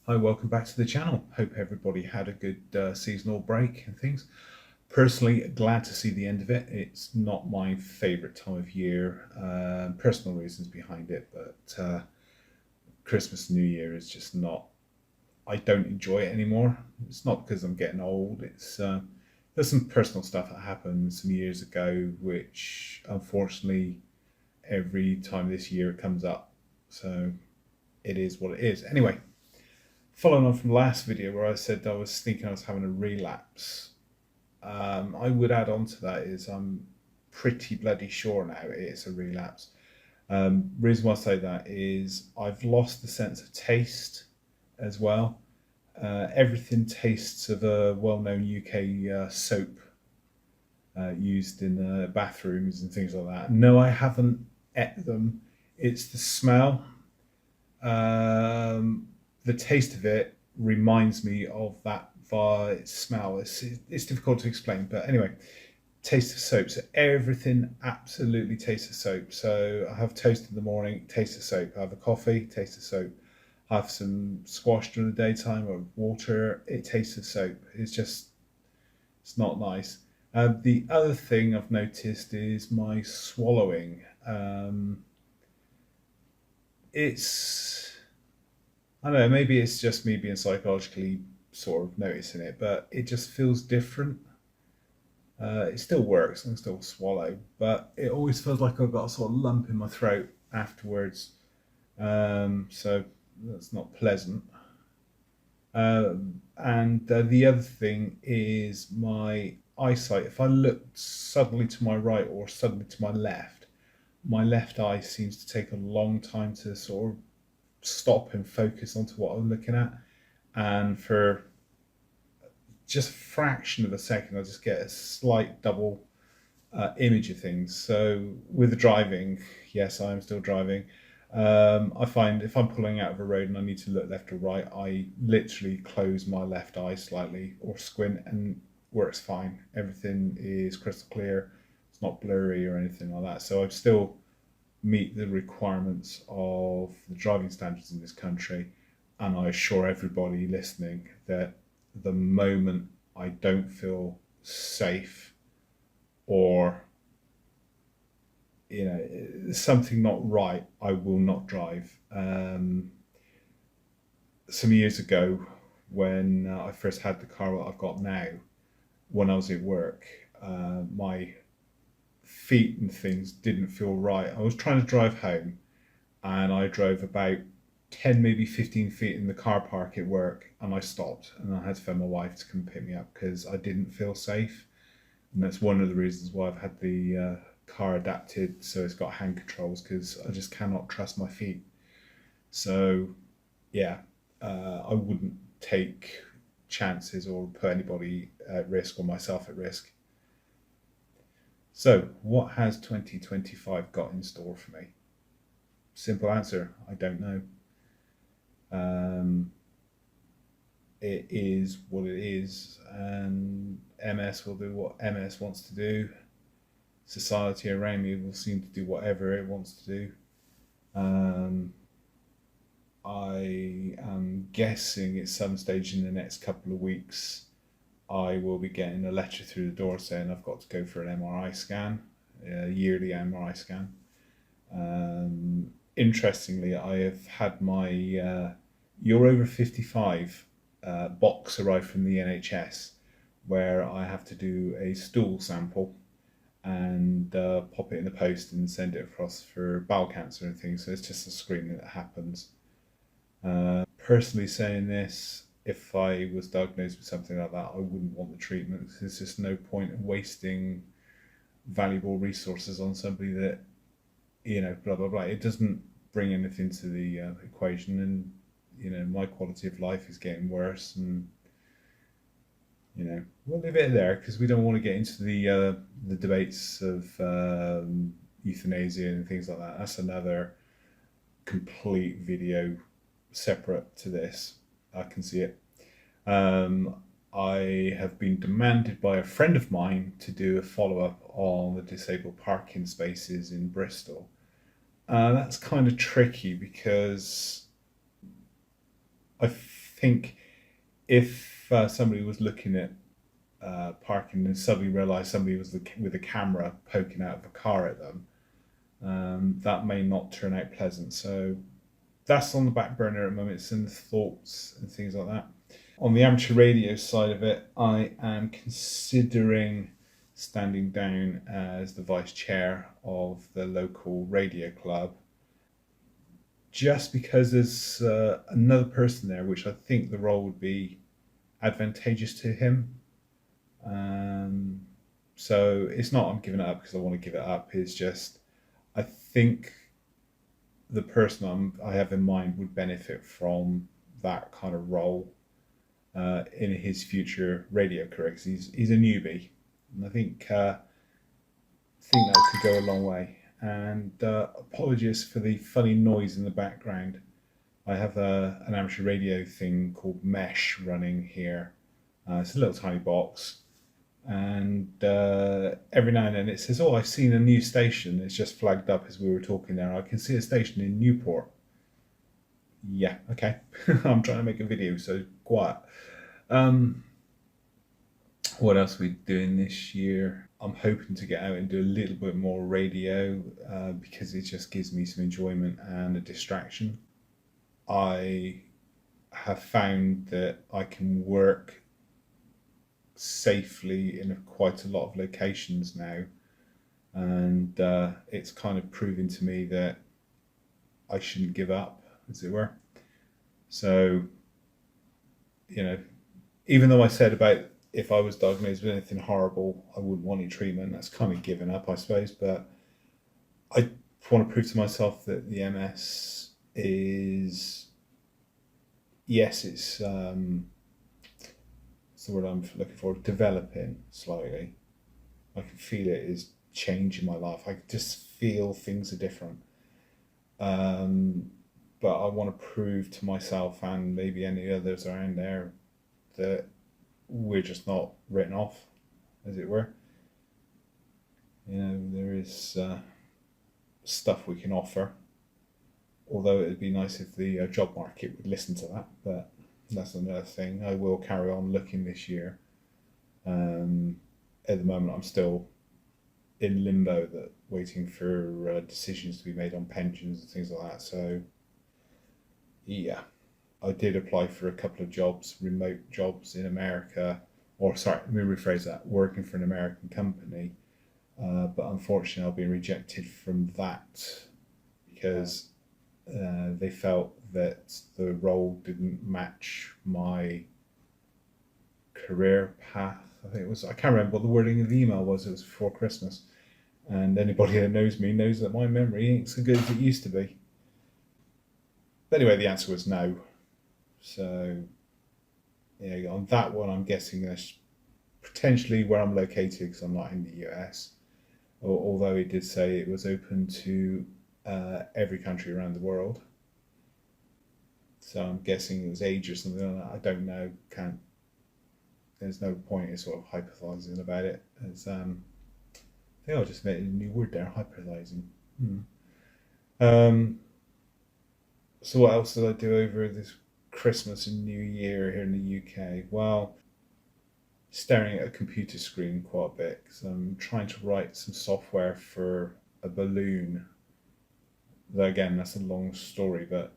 Hi, welcome back to the channel. Hope everybody had a good seasonal break and things. Personally, glad to see the end of it. It's not my favourite time of year, personal reasons behind it, but Christmas and New Year is just not, I don't enjoy it anymore. It's not because I'm getting old, it's there's some personal stuff that happened some years ago, which unfortunately every time this year it comes up. So it is what it is. Anyway, following on from the last video where I said I was thinking I was having a relapse, I would add on to that is I'm pretty bloody sure now it's a relapse. Reason why I say that is I've lost the sense of taste as well. Everything tastes of a well-known UK soap used in bathrooms and things like that. No, I haven't ate them. It's the smell. The taste of it reminds me of that via smell. It's difficult to explain, but anyway, taste of soap. So everything absolutely tastes of soap. So I have toast in the morning, taste of soap. I have a coffee, taste of soap. I have some squash during the daytime or water, it tastes of soap. It's not nice. The other thing I've noticed is my swallowing. It's I don't know, maybe it's just me being psychologically sort of noticing it, but it just feels different. It still works and still swallow, but it always feels like I've got a sort of lump in my throat afterwards. So that's not pleasant. And the other thing is my eyesight. If I look suddenly to my right or suddenly to my left eye seems to take a long time to sort of stop and focus onto what I'm looking at, and for just a fraction of a second I just get a slight double image of things. So with the driving, yes, I am still driving. I find if I'm pulling out of a road and I need to look left or right, I literally close my left eye slightly or squint and works fine. Everything is crystal clear. It's not blurry or anything like that. So I still meet the requirements of the driving standards in this country. And I assure everybody listening that the moment I don't feel safe or something not right, I will not drive. Some years ago, when I first had the car that I've got now, when I was at work, my feet and things didn't feel right. I was trying to drive home, and I drove about 10, maybe 15 feet in the car park at work, and I stopped, and I had to phone my wife to come pick me up because I didn't feel safe. And that's one of the reasons why I've had the car adapted so it's got hand controls, because I just cannot trust my feet. So yeah, I wouldn't take chances or put anybody at risk or myself at risk. So what has 2025 got in store for me? Simple answer, I don't know. It is what it is, and MS will do what MS wants to do. Society around me will seem to do whatever it wants to do. I am guessing at some stage in the next couple of weeks I will be getting a letter through the door saying I've got to go for an MRI scan, a yearly MRI scan. Interestingly, I have had my You're Over 55 box arrive from the NHS, where I have to do a stool sample and pop it in the post and send it across for bowel cancer and things. So it's just a screening that happens. Personally saying this, if I was diagnosed with something like that, I wouldn't want the treatment. There's just no point in wasting valuable resources on somebody that, blah, blah, blah. It doesn't bring anything to the equation, and, my quality of life is getting worse, and, we'll leave it there because we don't want to get into the debates of euthanasia and things like that. That's another complete video separate to this. I can see it. I have been demanded by a friend of mine to do a follow-up on the disabled parking spaces in Bristol. That's kind of tricky because I think if somebody was looking at parking and suddenly realised somebody was with a camera poking out of a car at them, that may not turn out pleasant. So that's on the back burner at the moment. Some thoughts and things like that. On the amateur radio side of it, I am considering standing down as the vice chair of the local radio club, just because there's another person there, which I think the role would be advantageous to him. So it's not I'm giving it up because I want to give it up. It's just I think the person I have in mind would benefit from that kind of role in his future radio career, because he's a newbie, and I think that could go a long way. And apologies for the funny noise in the background. I have an amateur radio thing called Mesh running here. It's a little tiny box, and every now and then it says, "Oh, I've seen a new station." It's just flagged up as we were talking there. I can see a station in Newport. Yeah, okay. I'm trying to make a video, so quiet. What else are we doing this year? I'm hoping to get out and do a little bit more radio because it just gives me some enjoyment and a distraction. I have found that I can work safely in quite a lot of locations now, and it's kind of proven to me that I shouldn't give up, as it were. So, even though I said about if I was diagnosed with anything horrible, I wouldn't want any treatment, that's kind of given up, I suppose. But I want to prove to myself that the MS is, yes, it's the word I'm looking for, developing slightly. I can feel it is changing my life. I just feel things are different. But I want to prove to myself and maybe any others around there that we're just not written off, as it were. There is stuff we can offer, although it would be nice if the job market would listen to that, but that's another thing. I will carry on looking this year. At the moment, I'm still in limbo, waiting for decisions to be made on pensions and things like that. So, yeah, I did apply for a couple of jobs, remote jobs in America, or sorry, let me rephrase that, working for an American company. But unfortunately, I'll be rejected from that because they felt that the role didn't match my career path. I think it was, I can't remember what the wording of the email was. It was before Christmas. And anybody that knows me knows that my memory ain't so good as it used to be. But anyway, the answer was no. So, yeah, on that one, I'm guessing that's potentially where I'm located because I'm not in the US. Although it did say it was open to every country around the world. So I'm guessing it was age or something like that. I don't know. There's no point in sort of hypothesizing about it. As I think I just invented a new word there, hypothesizing. So what else did I do over this Christmas and New Year here in the UK? Well, staring at a computer screen quite a bit because I'm trying to write some software for a balloon. Though again, that's a long story, but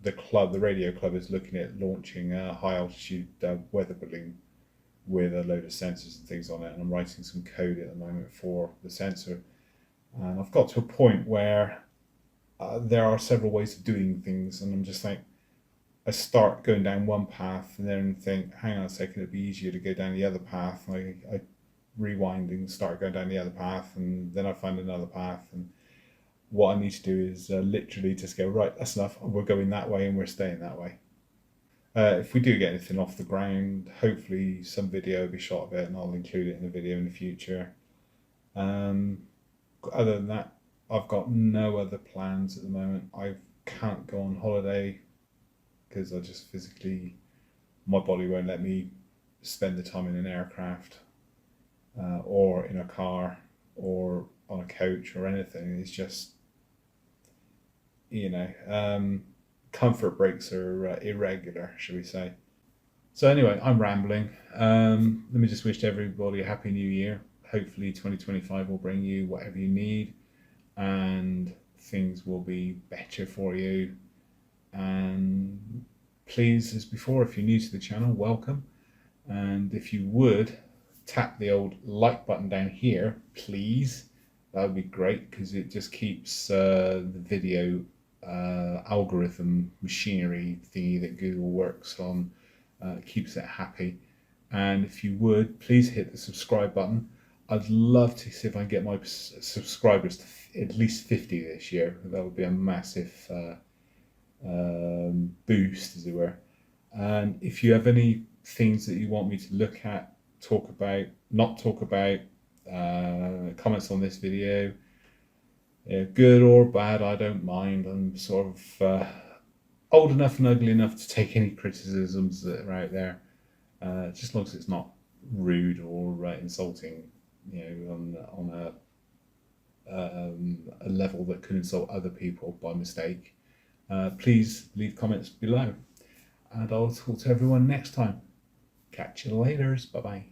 the radio club, is looking at launching a high altitude weather balloon with a load of sensors and things on it, and I'm writing some code at the moment for the sensor. And I've got to a point where there are several ways of doing things, and I'm just like, I start going down one path and then think, hang on a second, it'd be easier to go down the other path. I rewind and start going down the other path, and then I find another path. And what I need to do is literally just go, right, that's enough. We're going that way and we're staying that way. If we do get anything off the ground, hopefully some video will be shot of it and I'll include it in a video in the future. Other than that, I've got no other plans at the moment. I can't go on holiday because I just physically, my body won't let me spend the time in an aircraft or in a car or on a coach or anything. It's just, comfort breaks are irregular, shall we say. So anyway, I'm rambling. Let me just wish everybody a happy new year. Hopefully 2025 will bring you whatever you need and things will be better for you. And please, as before, if you're new to the channel, welcome. And if you would, tap the old like button down here, please. That would be great because it just keeps the video algorithm machinery thingy that Google works on, keeps it happy. And if you would, please hit the subscribe button. I'd love to see if I can get my subscribers to at least 50 this year. That would be a massive boost, as it were. And if you have any things that you want me to look at, talk about, not talk about, comments on this video, good or bad, I don't mind. I'm sort of old enough and ugly enough to take any criticisms that are out there, just as long as it's not rude or insulting, on a level that could insult other people by mistake. Please leave comments below, and I'll talk to everyone next time. Catch you later. Bye bye.